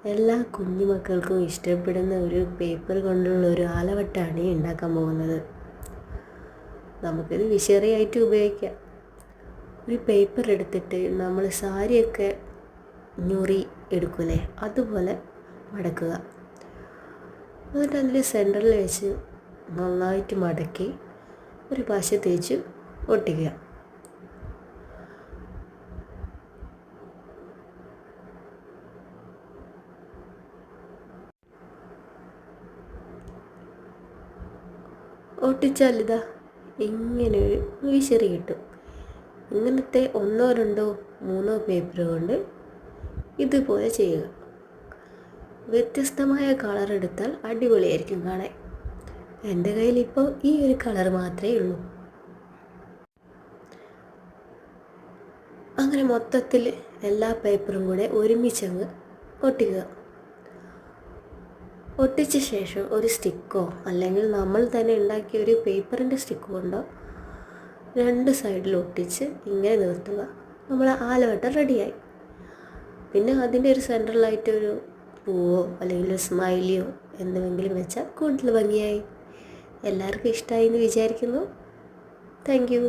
എല്ലാ കുഞ്ഞുമക്കൾക്കും ഇഷ്ടപ്പെടുന്ന ഒരു പേപ്പർ കൊണ്ടുള്ള ഒരു ആലവട്ടമാണ് ഈ ഉണ്ടാക്കാൻ പോകുന്നത്. നമുക്കിത് വിഷറിയായിട്ട് ഉപയോഗിക്കാം. ഒരു പേപ്പർ എടുത്തിട്ട് നമ്മൾ സാരിയൊക്കെ ഞൊറി എടുക്കൂലേ, അതുപോലെ മടക്കുക. എന്നിട്ട് അതിൽ സെൻറ്ററിൽ വെച്ച് നന്നായിട്ട് മടക്കി ഒരു പശ തേച്ച് ഒട്ടിക്കുക. ഒട്ടിച്ചാൽ ഇതാ ഇങ്ങനെ ഒരു വിശറി കിട്ടും. ഇങ്ങനത്തെ 1 2 3 പേപ്പർ കൊണ്ട് ഇതുപോലെ ചെയ്യുക. വ്യത്യസ്തമായ കളർ എടുത്താൽ അടിപൊളിയായിരിക്കും കാണാൻ. എൻ്റെ കയ്യിൽ ഇപ്പോൾ ഈ ഒരു കളർ മാത്രമേ ഉള്ളൂ. അങ്ങനെ മൊത്തത്തിൽ എല്ലാ പേപ്പറും കൂടെ ഒരുമിച്ചങ്ങ് ഒട്ടിക്കുക. ഒട്ടിച്ച ശേഷം ഒരു സ്റ്റിക്കോ അല്ലെങ്കിൽ നമ്മൾ തന്നെ ഉണ്ടാക്കിയ ഒരു പേപ്പറിൻ്റെ സ്റ്റിക്ക് കൊണ്ടോ 2 സൈഡിൽ ഒട്ടിച്ച് ഇങ്ങനെ നിർത്തുക. നമ്മൾ ആലവട്ടം റെഡിയായി. പിന്നെ അതിൻ്റെ ഒരു സെൻട്രലായിട്ടൊരു പൂവോ അല്ലെങ്കിൽ ഒരു സ്മൈലിയോ എന്തെങ്കിലും വെച്ചാൽ കൂടുതൽ ഭംഗിയായി. എല്ലാവർക്കും ഇഷ്ടമായി എന്ന് വിചാരിക്കുന്നു. Thank you.